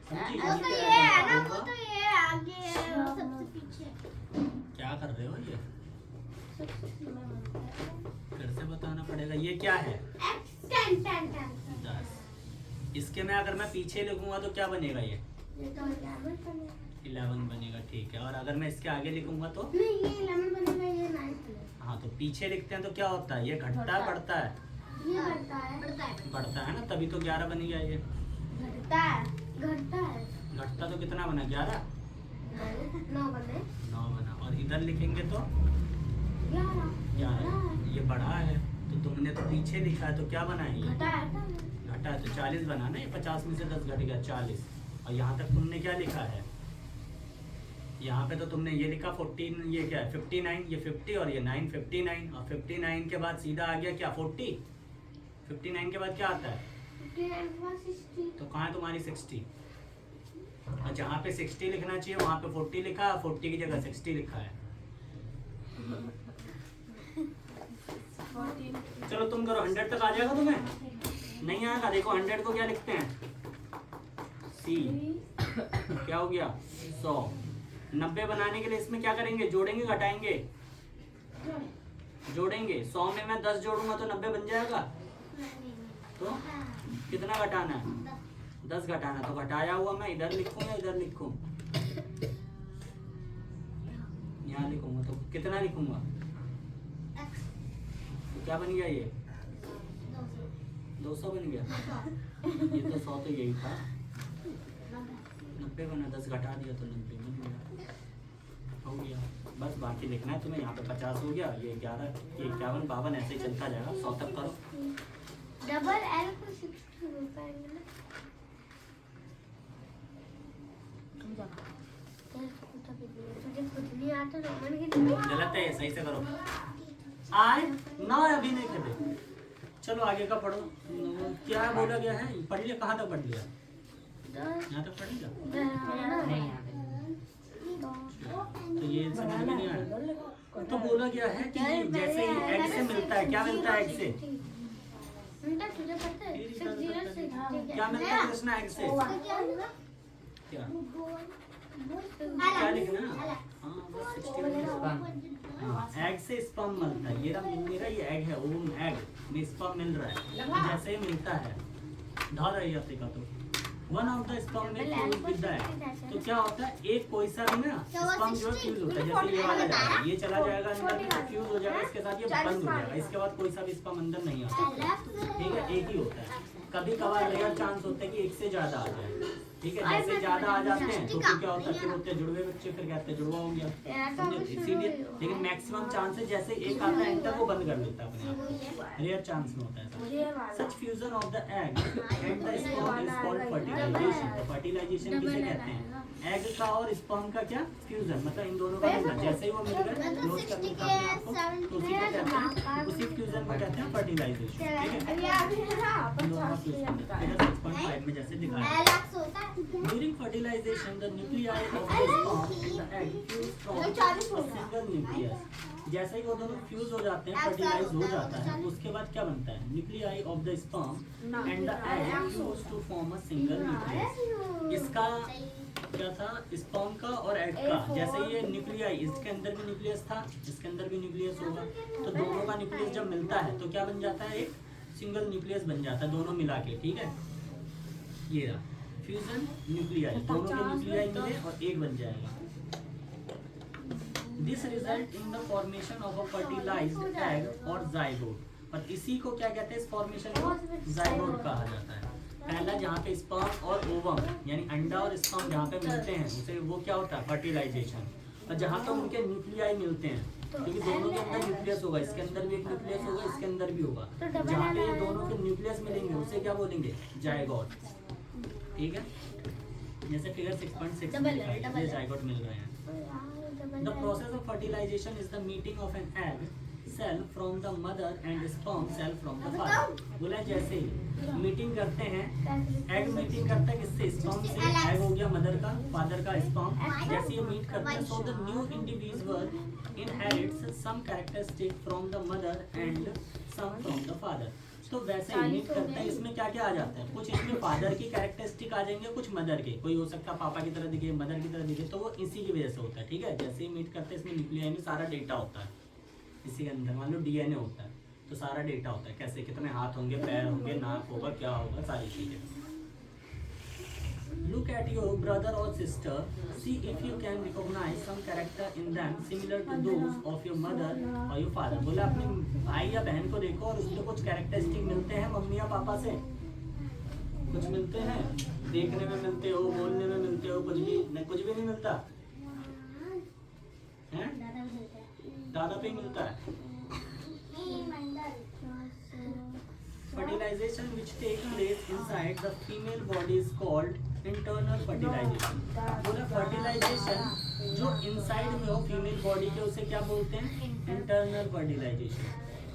समझी? वो तो ये है ना, वो तो ये आगे है, वो सबसे पीछे। क्या कर रहे हो ये? फिर से बताना पड़ेगा ये क्या है? X 10 10 10 10। इसके में अगर मैं पीछे लिखूंगा तो क्या बनेगा ये? ये तो 11 बनेगा। 11 बनेगा ठीक है। और अगर मैं इसके आगे लिखूंगा तो? नहीं ये 11 बनेगा, ये 9 बनेगा। हाँ तो पीछे लिखते हैं तो क्या होता है? ये घटता है बढ़ता है? ये बढ़ता है, बढ़ता है ना, तभी तो 11 बन गया ये। घटता है, घटता है। घटता तो कितना बना? 11 9 बने, 9 बना। और इधर लिखेंगे तो 11 11। ये बढ़ा है तो तुमने तो पीछे लिखा है तो क्या बना है ये? घटा है। घटा है तो 40 बना ना। ये 50 में से 10 घट गया 40। और यहाँ तक तुमने क्या लिखा है? यहाँ पे तो तुमने ये लिखा 14, ये क्या है 59, ये 50 और ये 9 59। और 59 के बाद सीधा आ गया क्या 40। 59 के बाद क्या आता है? 59 plus 60। तो कहाँ है तुम्हारी 60? और जहाँ पे 60 लिखना चाहिए वहाँ पे 40 लिखा है, 40 की जगह 60 लिखा है। चलो तुम करो, 100 तक आ जाएगा तुम्हें? नहीं आएगा। देखो 100 को क्या लिखते हैं? C। क्या हो गया? 100। 90 बनाने के लिए इसमें क्या करेंगे? जोड़ेंगे घटाएंगे? जोड़ेंगे। 100 में मैं 10 जोड़ूंगा तो 90 बन जाएगा। तो कितना घटाना है? 10 घटाना। तो घटाया हुआ मैं इधर लिखूं या इधर लिखूं? यहाँ लिखूंगा तो कितना लिखूंगा? तो क्या बन गया ये? 200 बन गया। ये तो 100 तो यही था। 90 बना, 10 घटा दिया तो 90 बन गया। हो गया। बस बाकी लिखना है तुम्हें। यहाँ पे 50 हो गया, ये 11, ये 51, 52 ऐसे ही चलता जाएगा। 100 तक करो। डबल एल को 60 रुपए में तुझे खुद नहीं आता रोमन की गलत है, सही से करो। आए ना अभी नहीं करते। चलो आगे का पढ़ो। क्या बोला गया है? पढ़ लिया? कहाँ तक पढ़ लिया? यहाँ तक पढ़ लिया? तो ये समझ में नहीं आया। तो बोला गया है कि जैसे ही एग से मिलता है, क्या मिलता है एग से? तुझे पता है 606 क्या मिलता है कृष्णा एग से? क्या क्या लिखना? हाँ बस 60। एग से स्पर्म मिलता है। ये मेरा ये एग है, ओम एग में स्पर्म मिल रहा है। जैसे ही मिलता है ढा रही है का तो वन ऑफ द स्पर्म में फ्यूज विद द एग। तो क्या होता है? एक कोई सा भी ना स्पर्म जो फ्यूज होता है। जैसे ये वाला जाएगा, ये चला जाएगा अंदर में तो फ्यूज हो जाएगा। इसके साथ ये बंद हो जाएगा। इसके बाद कोई सा भी स्पर्म अंदर नहीं आता। ठीक है, एक ही होता है। कभी कभार रेयर चांस होता है कि एक से ज्यादा आ जाए। ठीक है, जैसे ज्यादा आ जाते हैं तो फिर क्या होता है? फिर होते हैं जुड़वे बच्चे, फिर कहते हैं जुड़वा हो गया। इसीलिए लेकिन मैक्सिमम चांस है जैसे एक आता है एंटर वो बंद कर देता है अपने आप। रेयर चांस में होता है। Such fusion of the egg and the sperm is called fertilisation. Fertilisation किसे कहते हैं? एग का और स्पर्म का क्या फ्यूजन, मतलब इन दोनों का मिलना। जैसे ही वो मिल गए क्लोज कर देता है आपको, तो उसी को कहते हैं, उसी फ्यूजन को कहते हैं फर्टिलाइजेशन। ठीक है, दोनों का फ्यूजन 6.5 में जैसे दिखाया। During fertilization, the nuclei of the sperm and the egg fuse from a single nucleus. जैसे ही वो दोनों फ्यूज हो जाते हैं, फर्टिलाइज हो जाता है, उसके बाद क्या बनता है? Nuclei of the sperm and the egg fuse to form a single nucleus. इसका क्या था? स्पर्म का और एग का। जैसे ये न्यूक्लियाई, इसके अंदर भी न्यूक्लियस था, इसके अंदर भी न्यूक्लियस होगा। तो दोनों का न्यूक्लियस जब मिलता है तो क्या बन जाता है? एक सिंगल न्यूक्लियस बन जाता है, दोनों मिला के। ठीक है, ये रहा फ्यूजन न्यूक्लियाई। दोनों के न्यूक्लियाई मिले और एक बन जाएगा। This result in the formation of a fertilized egg और जाइगोट। और इसी को क्या कहते हैं? इस फॉर्मेशन को जाइगोट कहा जाता है। पहला जहाँ पे स्पर्म और ओवम यानी अंडा और स्पर्म जहाँ पे मिलते हैं उसे वो क्या होता है? फर्टिलाइजेशन। और जहाँ पे उनके न्यूक्लियाई मिलते हैं, क्योंकि दोनों के अंदर न्यूक्लियस होगा, इसके अंदर भी एक न्यूक्लियस होगा, इसके अंदर भी होगा। जहाँ पे ये दोनों के न्यूक्लियस मिलेंगे उसे क्या बोलेंगे? जाइगोट। ठीक है, जैसे फिगर 6.6 में दिखाई है, जाइगोट मिल रहे हैं। The process of fertilization is the meeting of an egg cell from the mother and sperm cell from the father. बोला जैसे मीटिंग करते हैं, एग मीटिंग करता है किससे? स्पर्म से। एग हो गया मदर का, फादर का स्पर्म। जैसे ये मीट करते हैं, so the new individual inherits some characteristic from the mother and some from the father. तो वैसे ही मीट करते हैं, इसमें क्या क्या आ जाता है? कुछ इसमें फादर की कैरेक्टरिस्टिक आ जाएंगे, कुछ मदर के। कोई हो सकता है पापा की तरह दिखे, मदर की तरह दिखे, तो वो इसी की वजह से होता है। ठीक है, जैसे ही मीट करते हैं इसमें न्यूक्लियाई में सारा डेटा होता है। इसी के अंदर मान लो डीएनए होता है, तो सारा डेटा होता है, कैसे कितने हाथ होंगे, पैर होंगे, नाक होगा, क्या होगा, सारी चीजें। Look at your brother or sister. See if you can recognize some character in them similar to those of your mother or your father. बोला अपने भाई या बहन को देखो और उसमें कुछ कैरेक्टरिस्टिक मिलते हैं मम्मी या पापा से, कुछ मिलते हैं, देखने में मिलते हो, बोलने में मिलते हो, कुछ भी नहीं मिलता है? दादा पे ही मिलता है। Fertilization which takes place inside the female body is called internal fertilization. बोला फर्टिलाइजेशन जो इनसाइड में हो फीमेल बॉडी के, उसे क्या बोलते हैं? Internal fertilisation.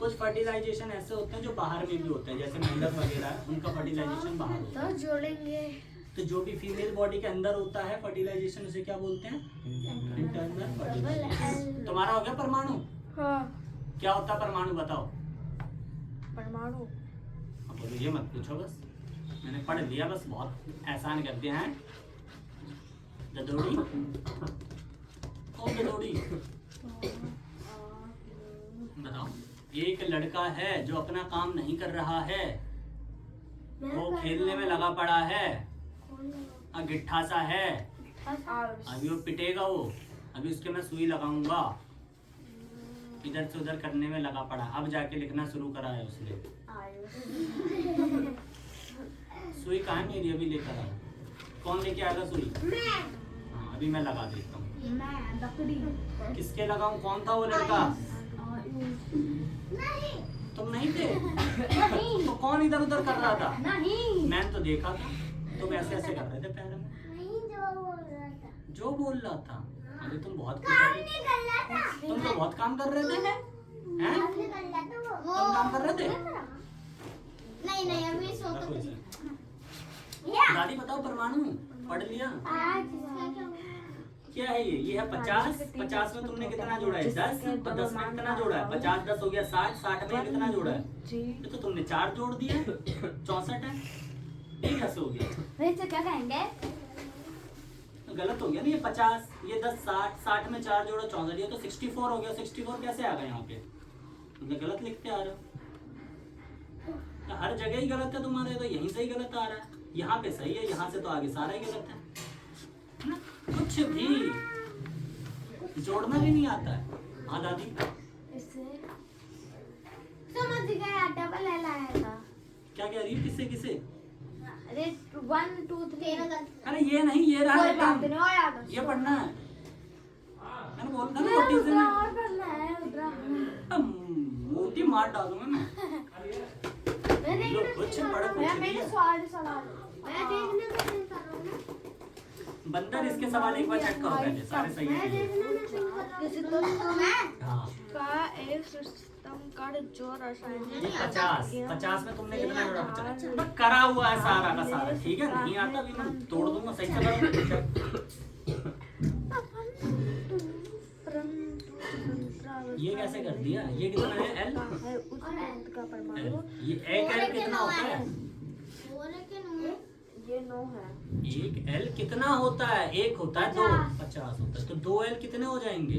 कुछ फर्टिलाइजेशन ऐसे होते हैं जो बाहर में भी होते हैं, जैसे मेंढक वगैरह, उनका फर्टिलाइजेशन बाहर होता है। तो जोड़ेंगे। तो जो भी फीमेल बॉडी के अंदर होता है फर्टिलाइजेशन, उसे क्या बोलते हैं? Internal fertilization. तुम्हारा हो गया परमाणु? हाँ। क्या होता है परमाणु, बताओ? परमाणु बोलो, ये मत पूछो, बस मैंने पढ़ लिया, बस बहुत आसान कर दिया है। ददोड़ी, कौन ददोड़ी? बताओ। एक लड़का है जो अपना काम नहीं कर रहा है, वो खेलने में लगा पड़ा है, गिट्ठा सा है, अभी वो पिटेगा, वो अभी उसके मैं सुई लगाऊंगा, इधर से उधर करने में लगा पड़ा, अब जाके लिखना शुरू करा है उसने। सुई कहाँ है मेरी? अभी लेकर आया। कौन लेके आएगा सुई? हाँ, अभी मैं लगा देता हूँ। किसके लगाऊं? कौन था वो लड़का? तुम नहीं थे? तो कौन इधर उधर कर रहा था? मैंने तो देखा था, तुम ऐसे ऐसे कर रहे थे पैर में। जो बोल रहा था? अभी तुम बहुत तुम तो बहुत काम कर रहे थे, हैं? तुम काम कर रहे थे? नहीं अभी सोचो। दादी बताओ, परमाणु पढ़ लिया? क्या है ये? ये है 50। 50 में तुमने कितना जोड़ा है? 10। और 10 में कितना जोड़ा है? 50 10 हो गया 60। 60 में कितना जोड़ा है? ये तो तुमने 4 जोड़ दिया, 64 है। ये कैसे हो गया? वैसे क्या कहेंगे? तो गलत हो गया ना, ये 50, ये 10, 60, 60 में 4 जोड़ा 64, ये तो 64 हो गया। 64 कैसे आ गया यहाँ पे? तुमने गलत लिखते आ रहे हो। तो हर जगह ही गलत है तुम्हारे, तो यहीं से ही गलत आ रहा है, यहाँ पे सही है, यहाँ से तो आगे सारा ही गलत है। कुछ भी जोड़ना भी नहीं आता है। हाँ दादी, समझ गया, डबल एल आएगा। क्या कह रही है? किसे किसे? अरे 1 2 3। अरे ये नहीं, ये रहा एकदम, ये पढ़ना है। मैंने बोला था ना टीचर ने, और पढ़ना है। मोटी मार डालूंगा मैं। लो, कुछ पढ़ कुछ नहीं है। मैं देखने में नहीं कर रहा हूँ ना। बंदर, इसके सवाल एक बार चेक करो पहले, सारे सही मैं है। देखने में नहीं कर रहा हूँ। मैं हाँ, का एक सिस्टम का जो रासायनिक ये 50 में तुमने कितना जोड़ा? 50 बस करा हुआ है सारा का सारा, ठीक है? नहीं आता अभी मैं तोड़ दूंगा, सही से करो। ये कैसे कर दिया? ये कितना है? एल है उस अंत का परमाणु। ये एक एल कितना होता है? ये 9 है। एक एल कितना होता है? एक होता है, 2 50 होता है, तो 2 एल कितने हो जाएंगे?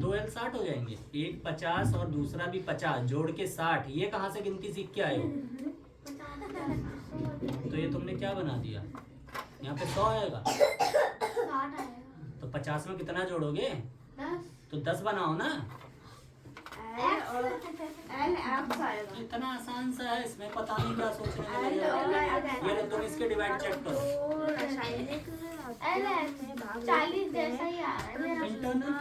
2 एल 60 हो जाएंगे। एक 50 और दूसरा भी 50 जोड़ के 60। ये कहाँ से गिनती सीख के आए हो? तो ये तुमने क्या बना दिया? यहाँ पे 100 आएगा, तो 50 में कितना जोड़ोगे? तो 10 बनाओ ना। इतना आसान सा है, इसमें पता नहीं क्या सोचने लगे। ये तुम इसके डिवाइड चेक करो। रासायनिक 40 जैसा ही आ रहा है। इंटरनल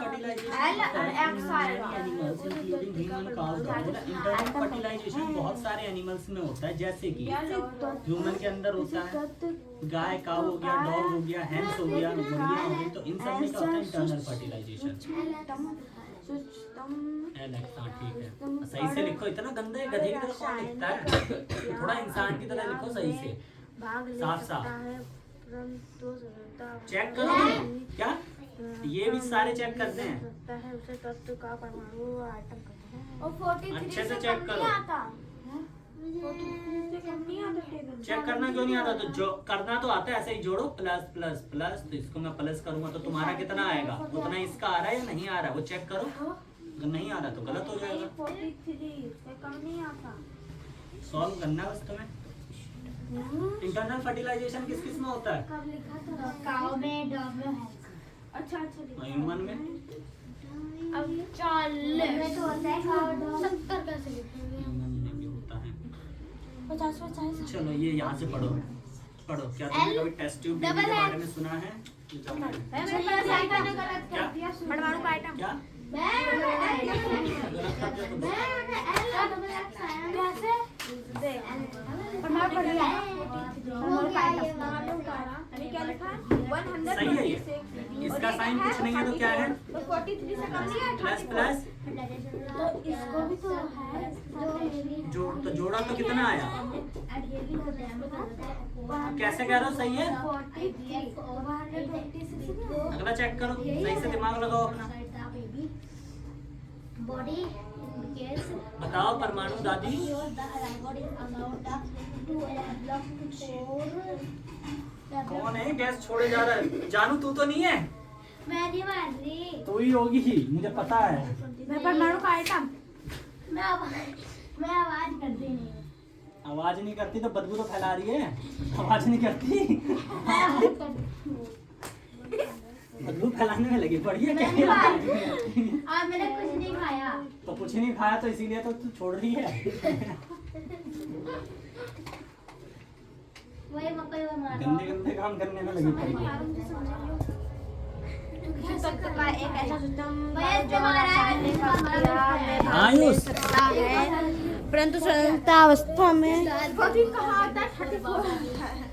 फर्टिलाइजेशन बहुत सारे एनिमल्स में होता है, जैसे कि ह्यूमन के अंदर होता है, गाय काऊ हो गया, डॉग हो गया, हैंस हो गया, मुर्गियां हो गई, तो इन सब में क्या होता है? Internal fertilisation. सुचतम एलेक्स, हाँ ठीक है, सही से लिखो। इतना गंदा है, गधे की तरह कौन लिखता है? थोड़ा इंसान की तरह लिखो सही से। भाग ले साफ सकता साफ है परंतु सरलता चेक करो। क्या ये भी सारे चेक करते हैं? सकता है उसे तत्व का परमाणु आइटम कहते हैं। और 43 अच्छे से से चेक कम करो। नहीं आता। चेक करना क्यों नहीं आता? तो जो करना तो आता है, ऐसे ही जोड़ो, प्लस प्लस प्लस। तो इसको मैं प्लस करूंगा तो तुम्हारा कितना आएगा, उतना इसका आ रहा है या नहीं आ रहा है, वो चेक करो। अगर नहीं आ रहा तो गलत हो जाएगा। 43 से कम नहीं आता। सॉल्व करना है बस तुम्हें। इंटरनल फर्टिलाइजेशन किस किस में होता है? कब लिखा था? काऊ में, डॉग में है। अच्छा ह्यूमन में। अब 40 में तो होता है काऊ, डॉग। 70 कैसे लिखेंगे? ह्यूमन में भी होता है। 50 चलो ये यहाँ से पढ़ो। पढ़ो। क्या तुमने कभी टेस्ट ट्यूब बेबी के बारे में सुना है? परमाणु का आइटम। क्या परमाणु पढ़ लिया। क्या लिखा? सही है ये? इसका साइन कुछ नहीं है तो क्या है? 43 से कम नहीं है। प्लस प्लस तो इसको भी तो है जोड़, तो जोड़ा तो कितना आया? कैसे कह रहे हो? सही है? अगला चेक करो, सही से दिमाग लगाओ अपना। बॉडी बताओ परमाणु दादी। कौन है गैस छोड़े जा रहा है? जानू तू तो नहीं है? मैं नहीं मार रही। तू ही होगी ही, मुझे पता है। मैं परमाणु का आइटम। मैं आवाज करती नहीं हूँ। आवाज नहीं करती तो बदबू तो फैला रही है। आवाज नहीं करती, बदबू फैलाने में लगी पड़ी है क्या? आज मैंने कुछ नहीं खाया। तो कुछ नहीं खाया तो इसीलिए तो तू छोड़ रही है। वही मकई वो मारा। गंदे गंदे काम करने में लगी पड़ी है। तत्व का एक ऐसा सिस्टम भैया जो रासायनिक प्रक्रिया में आयुष। सकता है परंतु सरलता अवस्था में कहाँ आता है? 34